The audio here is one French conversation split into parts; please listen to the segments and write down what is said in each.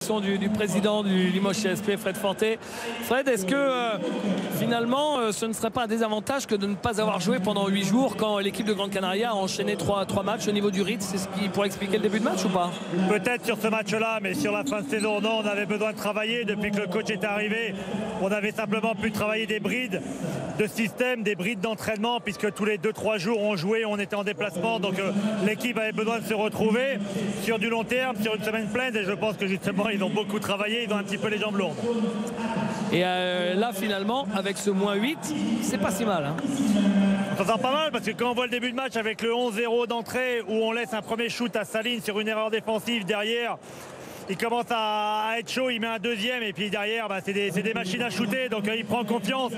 Du président du Limoges CSP, Fred Forté. Fred, est-ce que finalement ce ne serait pas un désavantage que de ne pas avoir joué pendant 8 jours quand l'équipe de Grande Canaria a enchaîné 3 matchs au niveau du rythme? C'est ce qui pourrait expliquer le début de match ou pas? Peut-être sur ce match-là, mais sur la fin de saison, non, on avait besoin de travailler. Depuis que le coach est arrivé, on avait simplement pu travailler des brides de système, des brides d'entraînement, puisque tous les 2-3 jours on jouait, on était en déplacement, donc l'équipe avait besoin de se retrouver sur du long terme, sur une semaine pleine, et je pense que justement ils ont beaucoup travaillé, ils ont un petit peu les jambes lourdes. Et là finalement avec ce -8, c'est pas si mal, hein. Ça sent pas mal, parce que quand on voit le début de match avec le 11-0 d'entrée, où on laisse un premier shoot à Saline sur une erreur défensive derrière, il commence à être chaud, il met un deuxième, et puis derrière c'est des machines à shooter, donc il prend confiance,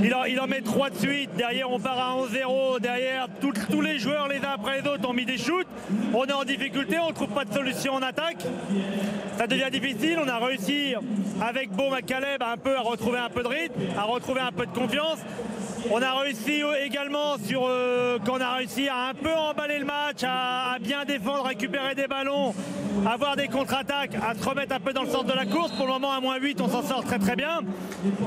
il en met 3 de suite, derrière on part à 11-0, derrière tous les joueurs les uns après les autres ont mis des shoots, on est en difficulté, on ne trouve pas de solution en attaque, ça devient difficile. On a réussi avec Beau McCaleb à retrouver un peu de rythme, à retrouver un peu de confiance. On a réussi également quand on a réussi à un peu emballer le match, à bien défendre, récupérer des ballons, avoir des contre-attaques, à se remettre un peu dans le sens de la course. Pour le moment, à -8, on s'en sort très très bien.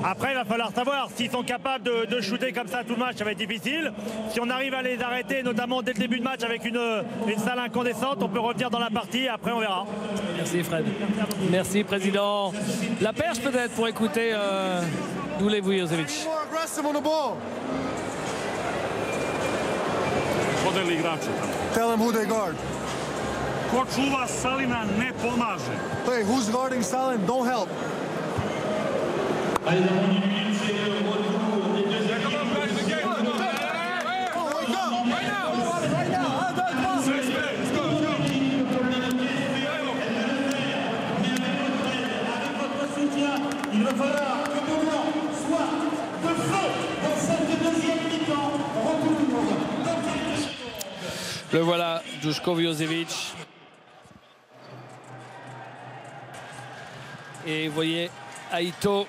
Après, il va falloir savoir s'ils sont capables de shooter comme ça tout le match, ça va être difficile. Si on arrive à les arrêter, notamment dès le début de match avec une salle incandescente, on peut revenir dans la partie et après on verra. Merci Fred. Merci président. La perche peut-être pour écouter Dule Vujosevic. Podeli igrače tamo. Tell him who they guard. Ko čuva Salina ne pomaže. Hey, who's guarding Salin? Don't help. Il va falloir que Boulan soit de feu dans cette deuxième mi-temps. Le voilà, Duško Vujosevic. Et vous voyez Aito,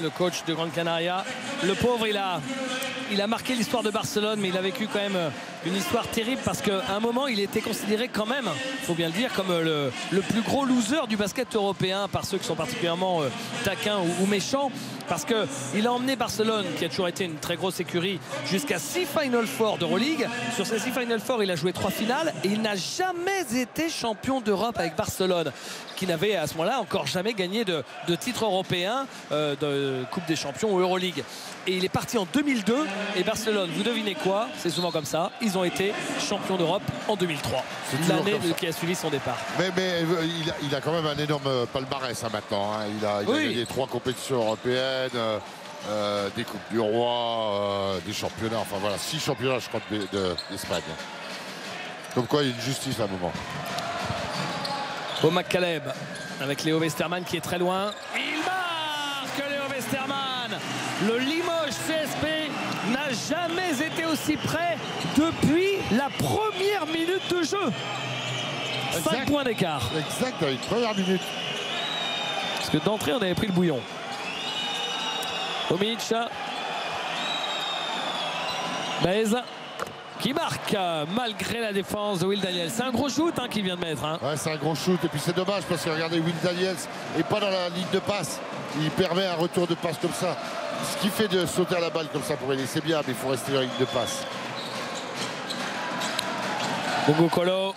le coach de Grande Canaria. Le pauvre, il a marqué l'histoire de Barcelone, mais il a vécu quand même une histoire terrible parce qu'à un moment, il était considéré quand même, il faut bien le dire, comme le plus gros loser du basket européen par ceux qui sont particulièrement taquins ou méchants. Parce qu'il a emmené Barcelone, qui a toujours été une très grosse écurie, jusqu'à 6 Final Four d'Euroleague. Sur ces 6 Final Four, il a joué 3 finales et il n'a jamais été champion d'Europe avec Barcelone, qui n'avait à ce moment-là encore jamais gagné de titre européen, de Coupe des Champions ou Euroleague. Et il est parti en 2002 et Barcelone, vous devinez quoi? C'est souvent comme ça, ils ont été champions d'Europe en 2003, l'année qui a suivi son départ. Mais il a quand même un énorme palmarès maintenant, hein. Il a gagné 3 compétitions européennes, des Coupes du Roi, des championnats, enfin voilà, 6 championnats je crois d'Espagne. Comme quoi il y a une justice à un moment. Beau McCaleb avec Léo Westermann qui est très loin. Il marque Léo Westermann. Le Limoges CSP n'a jamais été aussi près depuis la première minute de jeu. 5 points d'écart. Exact, avec première minute. Parce que d'entrée on avait pris le bouillon. Omic. Baez qui marque malgré la défense de Will Daniels. C'est un gros shoot qu'il vient de mettre. Hein. Ouais, c'est un gros shoot. Et puis c'est dommage parce que regardez, Will Daniels n'est pas dans la ligne de passe. Il permet un retour de passe comme ça. Ce qui fait de sauter à la balle comme ça pour aider, c'est bien, mais il faut rester dans la ligne de passe. Bongo Colo.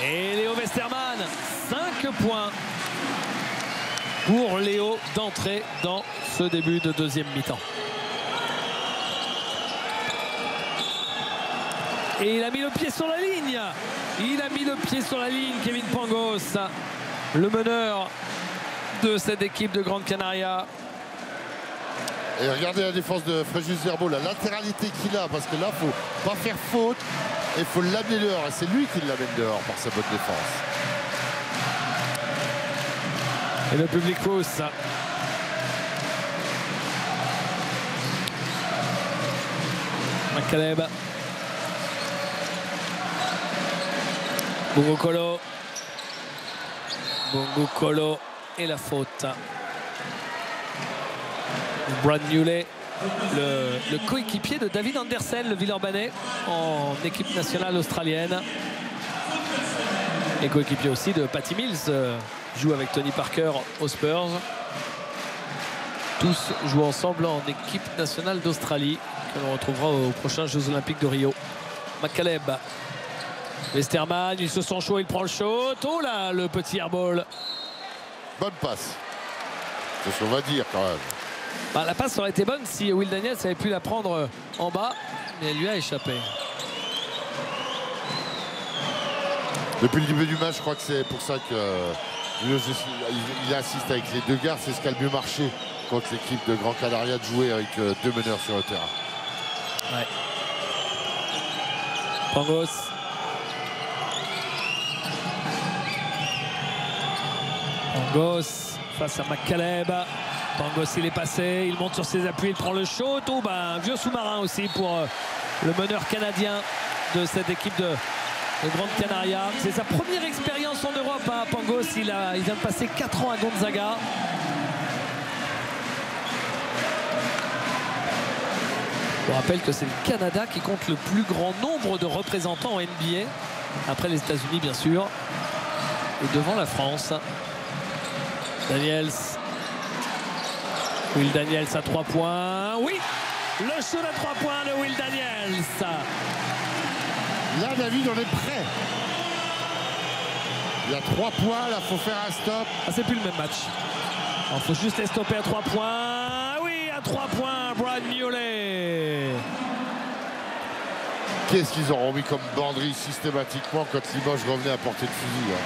Et Léo Westermann. 5 points pour Léo d'entrée dans ce début de deuxième mi-temps. Et il a mis le pied sur la ligne. Il a mis le pied sur la ligne, Kevin Pangos, le meneur de cette équipe de Grande Canaria. Et regardez la défense de Fréjus Zerbo, la latéralité qu'il a, parce que là, il ne faut pas faire faute et il faut l'amener dehors. Et c'est lui qui l'amène dehors par sa bonne défense. Et le public pousse. McCaleb. Bongo Colo. Bongo Colo et la faute. Brad Newley, le coéquipier de David Andersen, le Villeurbanais, en équipe nationale australienne. Et coéquipier aussi de Patty Mills, joue avec Tony Parker aux Spurs. Tous jouent ensemble en équipe nationale d'Australie, que l'on retrouvera aux prochains Jeux Olympiques de Rio. McCaleb, Westerman, il se sent chaud, il prend le shot. Oh là, le petit airball. Bonne passe. C'est ce qu'on va dire quand même. Bah, la passe aurait été bonne si Will Daniels avait pu la prendre en bas, mais elle lui a échappé. Depuis le début du match, je crois que c'est pour ça que il assiste avec les deux gardes. C'est ce qui a le mieux marché contre l'équipe de Gran Canaria, de jouer avec deux meneurs sur le terrain. Ouais. Pangos. Pangos face à McCaleb. Pangos, il est passé, il monte sur ses appuis, il prend le shoot. Oh, bah, un vieux sous-marin aussi pour le meneur canadien de cette équipe de Gran Canaria. C'est sa première expérience en Europe, hein, Pangos. Il vient de passer 4 ans à Gonzaga. Je vous rappelle que c'est le Canada qui compte le plus grand nombre de représentants en NBA, après les États-Unis bien sûr, et devant la France. Daniels. Will Daniels à 3 points. Oui, le shoot à 3 points de Will Daniels. Là, David, on est prêt. Il y a 3 points, là, il faut faire un stop. Ah, c'est plus le même match. Il faut juste les stopper à 3 points. Oui, à 3 points, Brad Muley. Qu'est-ce qu'ils auront mis comme banderie systématiquement quand Limoges revenait à portée de fusil, hein.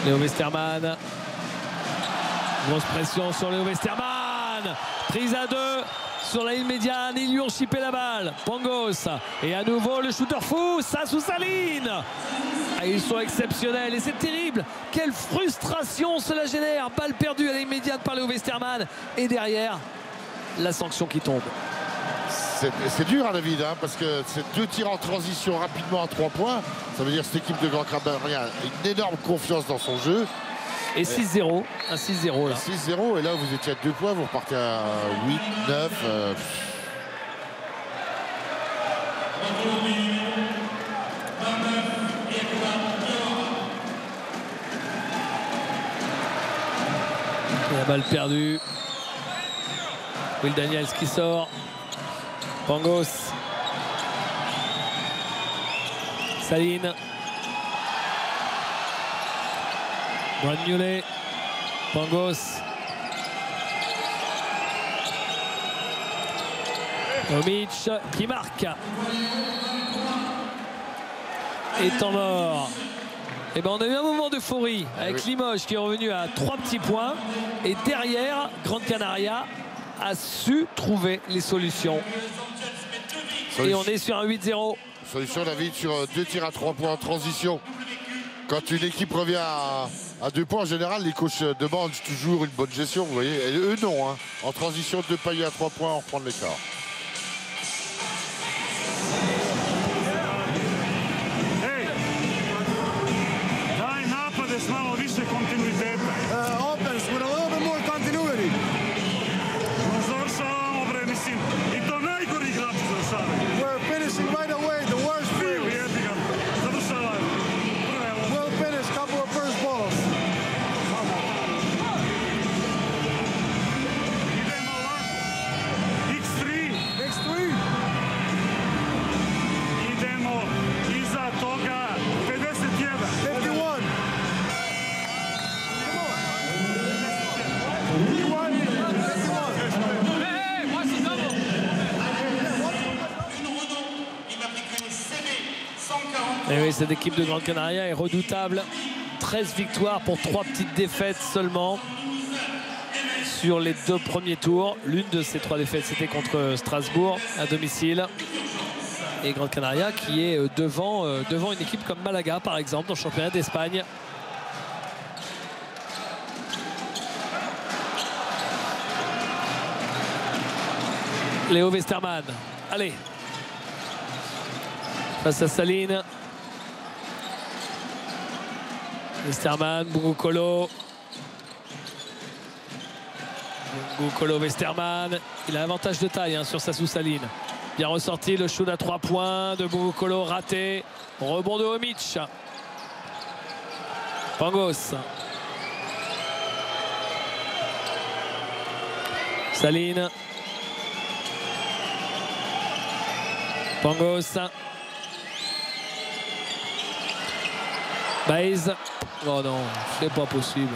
Léo Westerman. Grosse pression sur Léo Westerman. Prise à 2 sur la ligne médiane. Ils lui ont chippé la balle. Pangos. Et à nouveau le shooter fou. Ça sous sa ligne. Ah, ils sont exceptionnels. Et c'est terrible. Quelle frustration cela génère. Balle perdue à la ligne médiane par Léo Westerman. Et derrière, la sanction qui tombe. C'est dur, hein, David, hein, parce que c'est 2 tirs en transition rapidement à 3 points. Ça veut dire que cette équipe de Gran Canaria a une énorme confiance dans son jeu. Et 6-0, un 6-0 là. 6-0, et là vous étiez à 2 points, vous repartez à 8, 9. La balle perdue. Will Daniels qui sort. Pangos. Saline. Brad Muley. Pangos. Tomic qui marque. Et temps mort. Et ben on a eu un moment d'euphorie avec Limoges qui est revenu à 3 petits points. Et derrière, Gran Canaria a su trouver les solutions. Et on est sur un 8-0. Solution, David, sur 2 tirs à 3 points en transition. Quand une équipe revient à 2 points, en général, les coachs demandent toujours une bonne gestion, vous voyez. Et eux, non. Hein. En transition, 2 pailles à 3 points, on reprend l'écart. Hej, daj napade s malo više kontinuiteta. Offense with a little bit more continuity. Završavamo, bre, mislim, i to najgori igrači završavaju. We're finishing right away. The worst Evo, field. jebi ga, završavaju. We'll finish couple of first balls. Idemo ovako. X3. X3. Idemo iza toga 51. 51. Et oui, cette équipe de Gran Canaria est redoutable. 13 victoires pour 3 petites défaites seulement sur les 2 premiers tours. L'une de ces 3 défaites, c'était contre Strasbourg à domicile. Et Gran Canaria qui est devant une équipe comme Malaga, par exemple, dans le championnat d'Espagne. Léo Westerman. Allez. Face à Saline. Westerman, Bungukolo. Bukolo Westerman, il a avantage de taille sur Sassou Saline. Bien ressorti, le shoot à 3 points de Bukolo raté. Rebond de Omic. Pangos. Saline. Pangos. Baez. Oh non, c'est pas possible.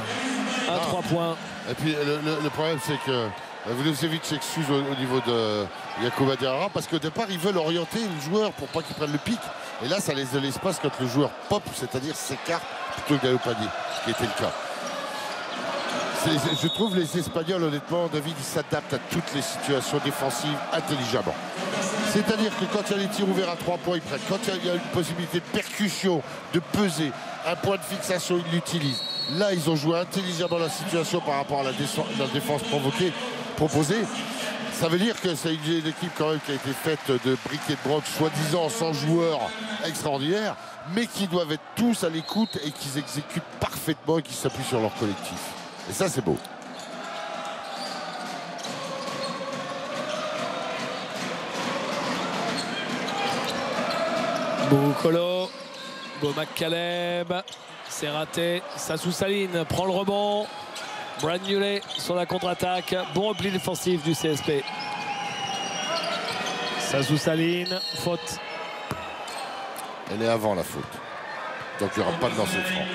À 3 points. Et puis le problème, c'est que Vulesevic s'excuse au niveau de Jakub Diarra parce qu'au départ, ils veulent orienter le joueur pour pas qu'il prenne le pic. Et là, ça laisse de l'espace quand le joueur pop, c'est-à-dire s'écarte plutôt que d'aller au panier, ce qui était le cas. Je trouve les Espagnols, honnêtement, David, ils s'adaptent à toutes les situations défensives intelligemment. C'est-à-dire que quand il y a les tirs ouverts à 3 points, ils prennent. Quand il y a une possibilité de percussion, de peser, un point de fixation, ils l'utilisent. Là, ils ont joué intelligemment dans la situation par rapport à la défense proposée. Ça veut dire que c'est une équipe quand même qui a été faite de briques et de broc, soi-disant sans joueurs extraordinaires, mais qui doivent être tous à l'écoute et qu'ils exécutent parfaitement et qui s'appuient sur leur collectif. Et ça, c'est beau. Bukolo, Bomac Caleb, c'est raté. Sassou Saline prend le rebond. Brad Newley sur la contre-attaque. Bon repli défensif du CSP. Sassou Saline, faute. Elle est avant la faute. Donc il n'y aura pas de lancer franc.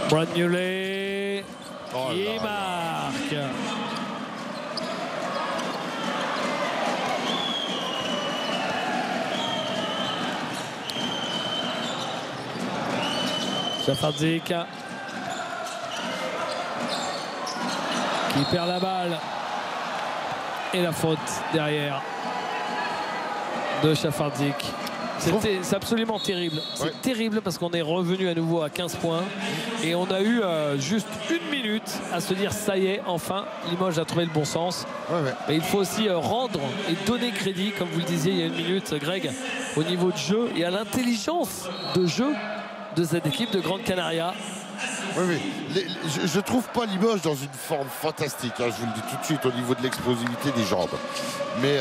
Brad Newley Oh qui marque. Šafardzik qui perd la balle et la faute derrière de Šafardzik. C'est absolument terrible. C'est terrible parce qu'on est revenu à nouveau à 15 points et on a eu juste 1 minute à se dire ça y est, enfin Limoges a trouvé le bon sens. Mais il faut aussi rendre et donner crédit, comme vous le disiez il y a 1 minute, Greg, au niveau de jeu et à l'intelligence de jeu de cette équipe de Grande Canaria. Oui. Je trouve pas Limoges dans une forme fantastique, je vous le dis tout de suite, au niveau de l'explosivité des jambes. Mais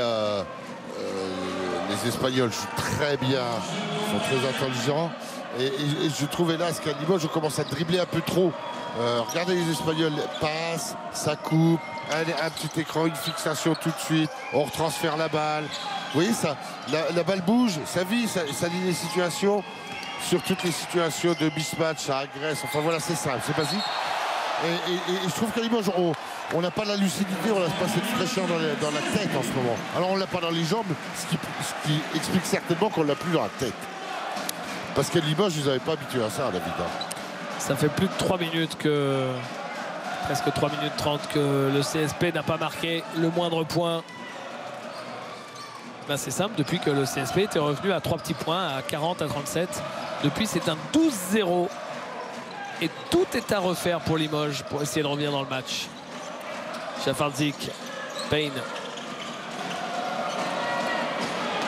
les Espagnols jouent très bien, sont très intelligents. Et je trouve hélas qu'à Limoges, on commence à dribbler un peu trop. Regardez les Espagnols, passe, ça coupe, un petit écran, une fixation tout de suite, on retransfère la balle. Vous voyez ça, la balle bouge, ça vit, ça lit les situations. Sur toutes les situations de mismatch, ça agresse. Enfin voilà, c'est simple, c'est basique. Et je trouve qu'à Limoges, on n'a pas la lucidité, on n'a pas cette fraîcheur dans la tête en ce moment. Alors on ne l'a pas dans les jambes, ce qui explique certainement qu'on ne l'a plus dans la tête. Parce qu'à Limoges, vous n'avez pas habitué à ça, David. Ça fait plus de 3 minutes que... presque 3 minutes 30 que le CSP n'a pas marqué le moindre point. Ben c'est simple, depuis que le CSP était revenu à 3 petits points, à 40, à 37. Depuis, c'est un 12-0. Et tout est à refaire pour Limoges pour essayer de revenir dans le match. Šafardzik, Payne.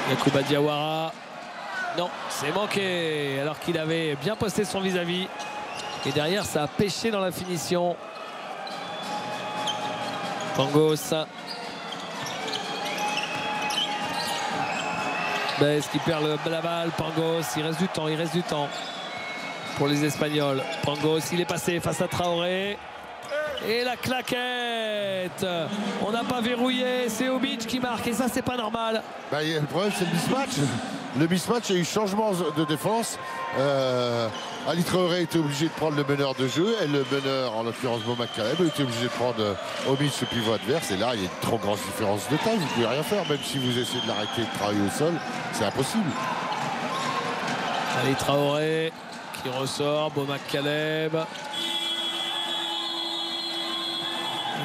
Jakub Diawara. Non, c'est manqué. Alors qu'il avait bien posté son vis-à-vis. Et derrière, ça a pêché dans la finition. Pangos. Est-ce qu'il perd la balle? Pangos, il reste du temps pour les Espagnols. Pangos, il est passé face à Traoré. Et la claquette. On n'a pas verrouillé, c'est Omic qui marque et ça c'est pas normal. Le problème c'est le mismatch. Le mismatch, il y a eu changement de défense. Ali Traoré était obligé de prendre le meneur de jeu et le meneur, en l'occurrence Bomac Caleb, était obligé de prendre Omic, le pivot adverse. Et là, il y a une trop grosse différence de taille. Vous ne pouvez rien faire, même si vous essayez de l'arrêter de travailler au sol. C'est impossible. Ali Traoré qui ressort, Bomac Caleb.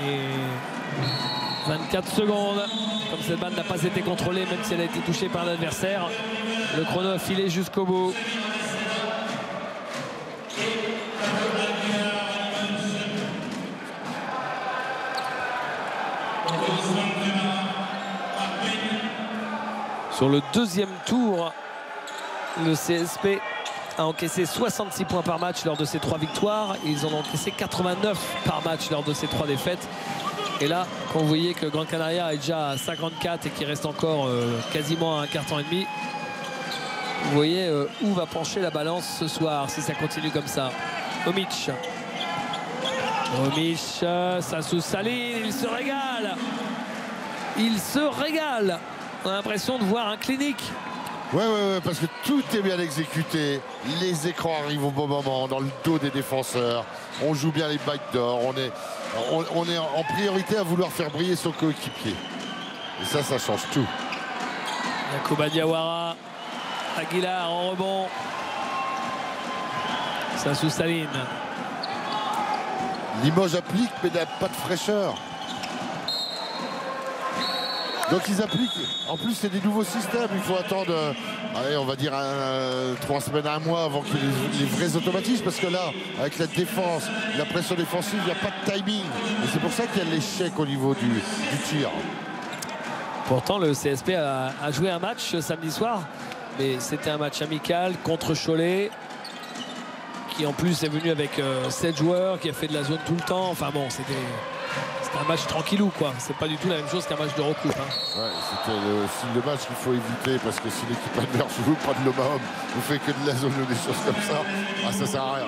Et 24 secondes. Comme cette balle n'a pas été contrôlée, même si elle a été touchée par l'adversaire. Le chrono a filé jusqu'au bout. Sur le deuxième tour, le CSP a encaissé 66 points par match lors de ses 3 victoires. Et ils en ont encaissé 89 par match lors de ces 3 défaites. Et là, quand vous voyez que Gran Canaria est déjà à 54 et qu'il reste encore quasiment un quart temps et demi, vous voyez où va pencher la balance ce soir si ça continue comme ça. Omic. Omic, Sasu Saline, il se régale. Il se régale. On a l'impression de voir un clinique. Ouais, parce que tout est bien exécuté. Les écrans arrivent au bon moment, dans le dos des défenseurs. On joue bien les backdoors. On est en priorité à vouloir faire briller son coéquipier. Et ça change tout. Yacouba Diawara. Aguilar en rebond. Sasu Saline. Limoges applique, mais n'a pas de fraîcheur. Donc ils appliquent. En plus, c'est des nouveaux systèmes. Il faut attendre, allez, on va dire 3 semaines à 1 mois avant qu'il y ait les vrais automatismes. Parce que là, avec la défense, la pression défensive, il n'y a pas de timing. Et c'est pour ça qu'il y a l'échec au niveau du tir. Pourtant, le CSP a joué un match samedi soir. Mais c'était un match amical contre Cholet. Qui en plus est venu avec 7 joueurs, qui a fait de la zone tout le temps. Enfin bon, c'était un match tranquillou, quoi. C'est pas du tout la même chose qu'un match de recoupe. Hein. Ouais, c'était le style de match qu'il faut éviter parce que si l'équipe adverse joue pas de l'homme à homme, vous fait que de la zone ou des choses comme ça, ça sert à rien.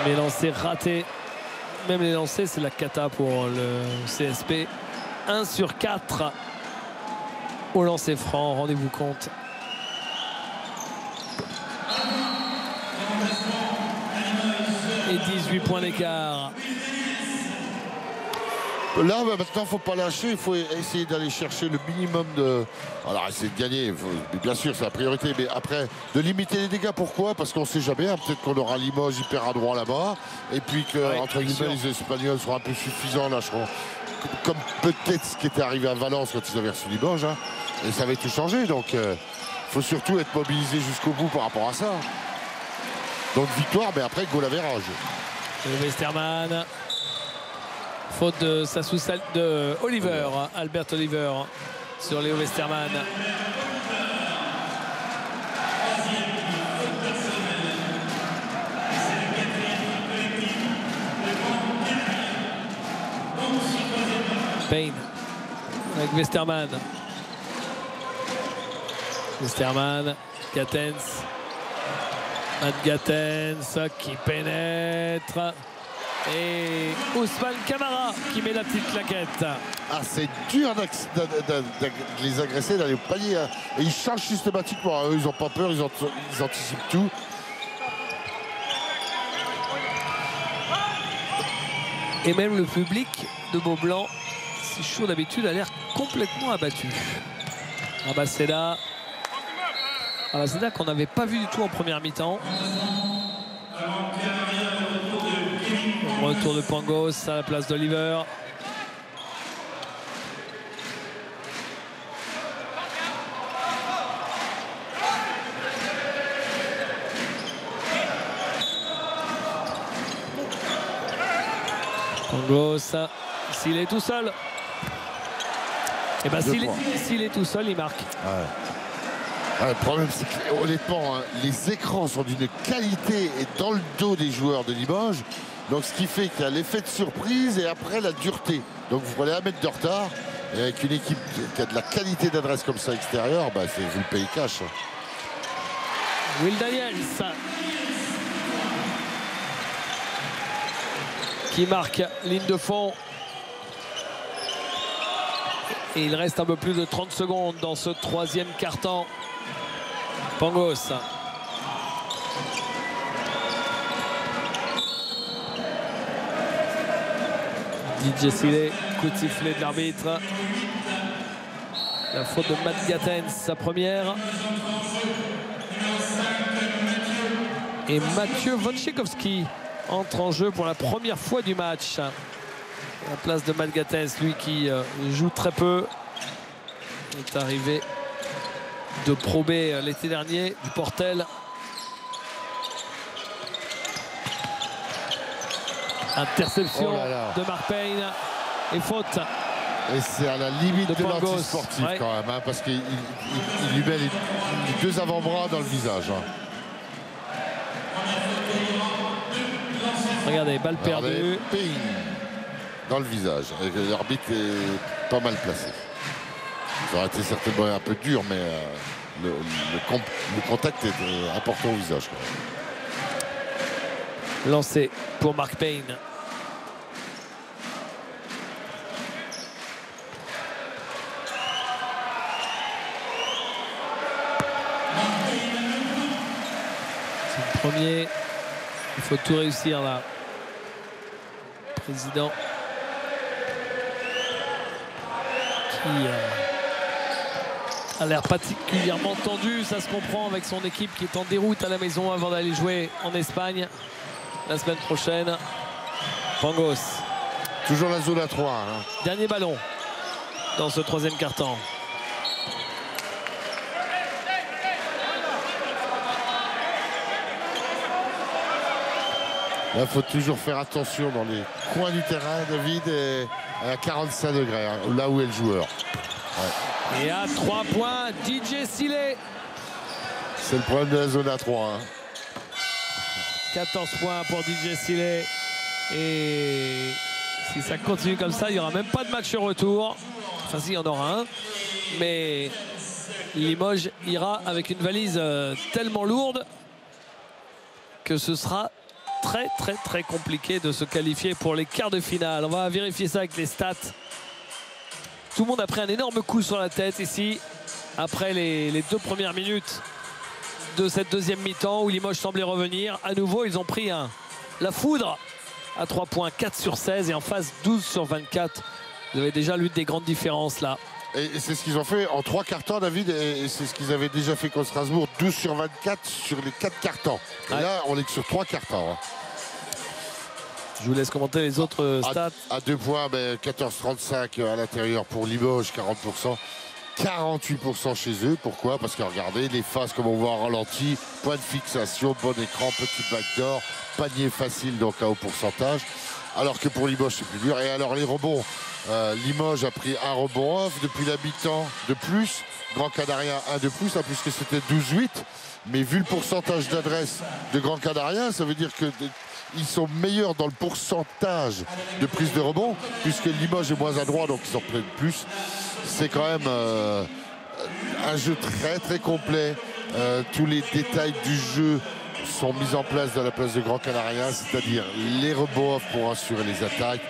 Les lancers ratés. Même les lancers, c'est la cata pour le CSP. 1 sur 4 au lancer franc, rendez-vous compte. Et 18 points d'écart. Là, maintenant, il ne faut pas lâcher. Il faut essayer d'aller chercher le minimum de... Alors, essayer de gagner. Bien sûr, c'est la priorité. Mais après, de limiter les dégâts. Pourquoi? Parce qu'on ne sait jamais. Hein, peut-être qu'on aura Limoges hyper adroit là-bas. Et puis qu'entre guillemets, les Espagnols seront un peu suffisants. Là, comme peut-être ce qui était arrivé à Valence quand ils avaient reçu Limoges. Hein, et ça avait tout changé. Donc, il faut surtout être mobilisé jusqu'au bout par rapport à ça. Donc, victoire, mais après, goal average. Westermann. Faute de de Oliver, Albert Oliver sur Léo Westermann. Payne avec Westermann. Westermann, Gatens. Matt Gatens qui pénètre. Et Ousmane Camara qui met la petite claquette. Ah, c'est dur de les agresser, d'aller au panier. Hein. Et ils chargent systématiquement. Eux, ils n'ont pas peur, ils anticipent tout. Et même le public de Beaublanc, c'est chaud d'habitude, a l'air complètement abattu. Abaceda qu'on n'avait pas vu du tout en première mi-temps. Retour de Pangos à la place d'Oliver. Pangos, s'il est tout seul. Et bien s'il est tout seul, il marque. Ouais. Le problème, c'est que honnêtement, hein, les écrans sont d'une qualité et dans le dos des joueurs de Limoges. Donc ce qui fait qu'il y a l'effet de surprise et après la dureté. Donc vous prenez 1 mètre de retard. Et avec une équipe qui a de la qualité d'adresse comme ça extérieure, vous le payez cash. Will Daniels qui marque ligne de fond. Et il reste un peu plus de 30 secondes dans ce 3e quart-temps. Pangos. DJ Sillet, coup de sifflet de l'arbitre. La faute de Matt Gatens, sa première. Et Mathieu Wojciechowski entre en jeu pour la première fois du match. À la place de Malgates, lui qui joue très peu, est arrivé de Pro B l'été dernier, du Portel. Interception de Mark Payne et faute. Et c'est à la limite de Pangos. l'anti-sportif quand même, hein, parce qu'il lui met les deux avant-bras dans le visage. Hein. Regardez, balle perdue. Ping, dans le visage. L'arbitre est pas mal placé. Ça aurait été certainement un peu dur, mais le contact est important au visage. Lancé pour Mark Payne. C'est le premier. Il faut tout réussir là. Président qui a l'air particulièrement tendu. Ça se comprend avec son équipe qui est en déroute à la maison avant d'aller jouer en Espagne la semaine prochaine. Pangos. Toujours la zone à 3. Hein. Dernier ballon dans ce troisième quart-temps. Là, il faut toujours faire attention dans les coins du terrain, David, et à 45 degrés, hein, là où est le joueur. Ouais. Et à 3 points, DJ Sillet. C'est le problème de la zone à 3. Hein. 14 points pour DJ Sillet. Et si ça continue comme ça, il n'y aura même pas de match retour. Enfin, si, il y en aura un. Mais Limoges ira avec une valise tellement lourde que ce sera très compliqué de se qualifier pour les quarts de finale. On va vérifier ça avec les stats. Tout le monde a pris un énorme coup sur la tête ici après les 2 premières minutes de cette deuxième mi-temps où Limoges semblait revenir. À nouveau, ils ont pris la foudre à 3 points, 4 sur 16 et en face 12 sur 24. Vous avez déjà l'une des grandes différences là. Et c'est ce qu'ils ont fait en 3 quarts-temps, David, et c'est ce qu'ils avaient déjà fait contre Strasbourg, 12 sur 24 sur les 4 quarts-temps. Et là, on est que sur 3 quarts-temps. Hein. Je vous laisse commenter les autres stats. À 2 points, 14,35 à l'intérieur pour Limoges, 40%. 48% chez eux. Pourquoi? Parce que regardez, les phases, comme on voit en ralenti, point de fixation, bon écran, petit backdoor, panier facile, donc à haut pourcentage. Alors que pour Limoges, c'est plus dur. Et alors, les rebonds, Limoges a pris un rebond off depuis la mi-temps de plus. Grand Canaria, 1 de plus, hein, puisque c'était 12-8. Mais vu le pourcentage d'adresse de Grand Canaria, ça veut dire qu'ils sont meilleurs dans le pourcentage de prise de rebond, puisque Limoges est moins adroit, donc ils en prennent plus. C'est quand même un jeu très complet. Tous les détails du jeu sont mis en place dans la place de Grand Canaria, c'est-à-dire les rebonds pour assurer les attaques,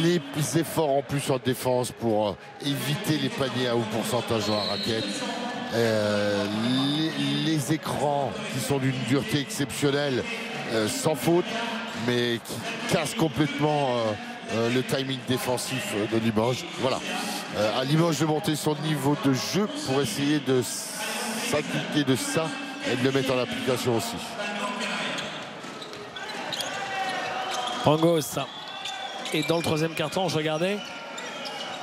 les efforts en plus en défense pour éviter les paniers à haut pourcentage dans la raquette, les écrans qui sont d'une dureté exceptionnelle, sans faute, mais qui cassent complètement le timing défensif de Limoges. Voilà. À Limoges de monter son niveau de jeu pour essayer de s'acquitter de ça et de le mettre en application aussi. Pangos. Et dans le troisième quart-temps, je regardais,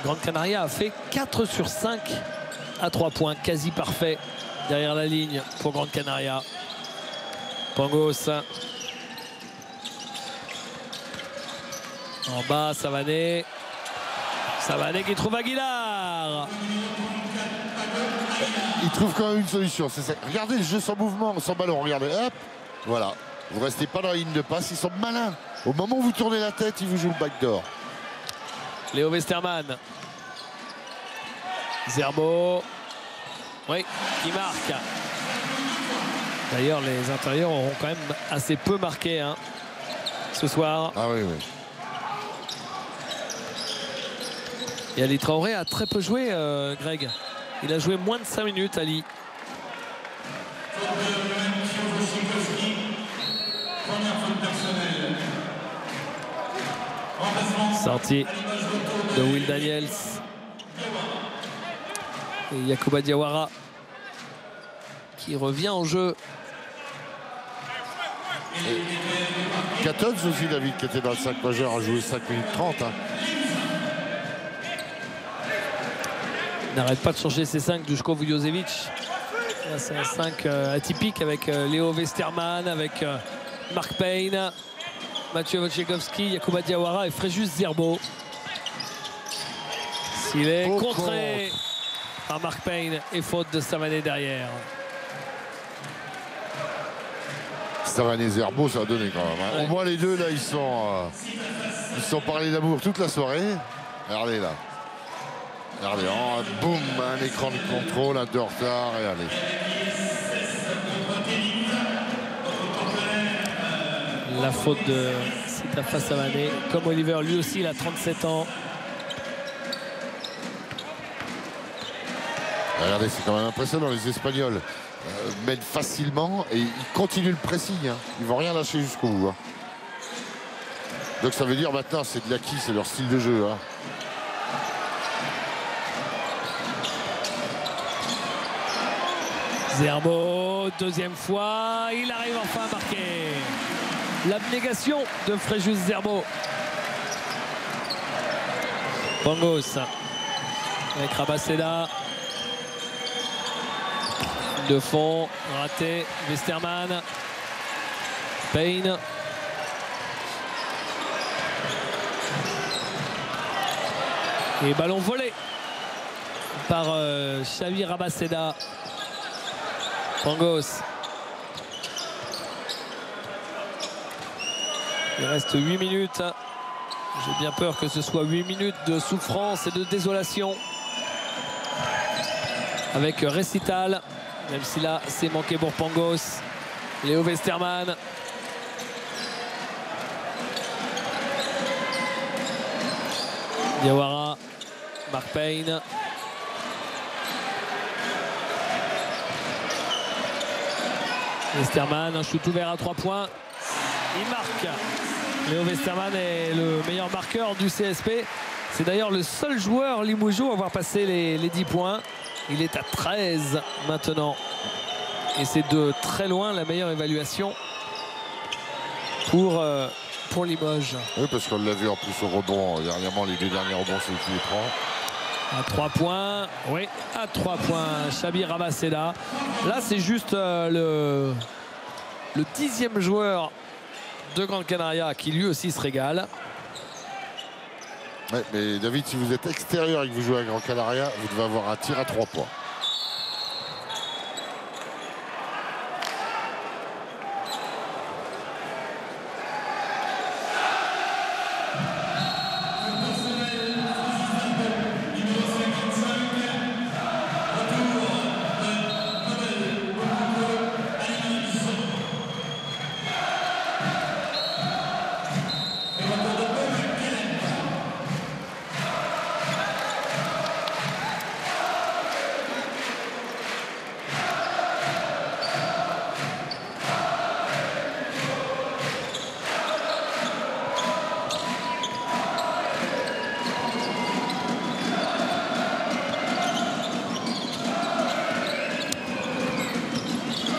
Grand Canaria a fait 4 sur 5 à 3 points, quasi parfait derrière la ligne pour Grand Canaria. Pangos. En bas, Savané. Savané qui trouve Aguilar. Il trouve quand même une solution. Ça. Regardez le jeu sans mouvement, sans ballon. Regardez, hop, voilà. Vous restez pas dans la ligne de passe. Ils sont malins. Au moment où vous tournez la tête, ils vous jouent le backdoor. Léo Westermann. Zerbo. Oui, qui marque. D'ailleurs, les intérieurs auront quand même assez peu marqué hein, ce soir. Ah oui. Et Ali Traoré a très peu joué, Greg. Il a joué moins de 5 minutes, Ali. Sortie de Will Daniels. Et Yacouba Diawara qui revient en jeu. Catons aussi, David, qui était dans le 5 majeur, a joué 5 minutes 30. Hein. n'arrête pas de changer ses 5, Duško Vujošević. C'est un 5 atypique avec Léo Westermann, avec Mark Payne, Mathieu Wojciechowski, Jakub Diawara et Fréjus Zerbo. S'il est contré par Mark Payne et faute de Savané derrière. Savané Zerbo, ça a donné quand même. Hein. Ouais. Au moins les deux là, ils sont parlés d'amour toute la soirée. Regardez là. Regardez, oh, boum, un écran de contrôle, un de retard, et allez. La faute de Sitafa Savané. Comme Oliver, lui aussi, il a 37 ans. Regardez, c'est quand même impressionnant, les Espagnols mènent facilement et ils continuent le pressing. Hein. Ils vont rien lâcher jusqu'au bout. Hein. Donc ça veut dire maintenant, c'est de l'acquis, c'est leur style de jeu. Hein. Zerbo, deuxième fois, il arrive enfin à marquer. L'abnégation de Fréjus Zerbo. Pangos avec Rabaseda. De fond, raté, Westermann. Payne. Et ballon volé par Xavi Rabaseda. Pangos. Il reste 8 minutes. J'ai bien peur que ce soit 8 minutes de souffrance et de désolation. Avec récital. Même si là, c'est manqué pour Pangos. Léo Westermann. Diawara. Mark Payne. Westermann, un shoot ouvert à 3 points. Il marque. Léo Westermann est le meilleur marqueur du CSP. C'est d'ailleurs le seul joueur Limoujo à avoir passé les 10 points. Il est à 13 maintenant. Et c'est de très loin la meilleure évaluation pour Limoges. Oui, parce qu'on l'a vu en plus au rebond. Dernièrement, les 2 derniers rebonds, c'est qui les prend. À 3 points. Oui, à 3 points. Xavi Rabaseda. Là, c'est juste le 10e joueur de Gran Canaria qui lui aussi se régale. Ouais, mais David, si vous êtes extérieur et que vous jouez à Gran Canaria, vous devez avoir un tir à 3 points.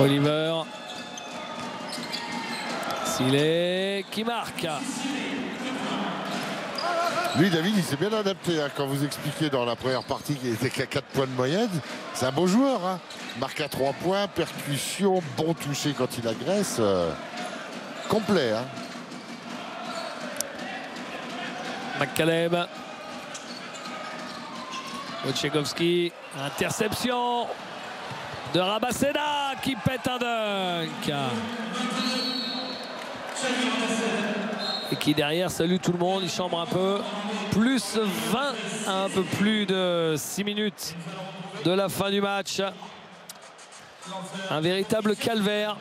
Oliver. Silé qui marque. Lui, David, il s'est bien adapté. Hein, quand vous expliquez dans la première partie qu'il était qu'à 4 points de moyenne, c'est un beau joueur. Hein. Marque à 3 points, percussion, bon toucher quand il agresse. Complet. Hein. McCaleb. Wojciechowski. Interception de Rabaseda qui pète un dunk. Et qui derrière salue tout le monde, il chambre un peu. Plus 20 à un peu plus de 6 minutes de la fin du match. Un véritable calvaire.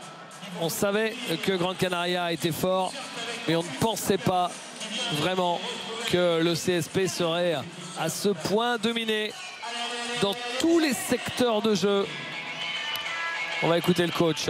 On savait que Gran Canaria était fort, mais on ne pensait pas vraiment que le CSP serait à ce point dominé dans tous les secteurs de jeu. On va écouter le coach.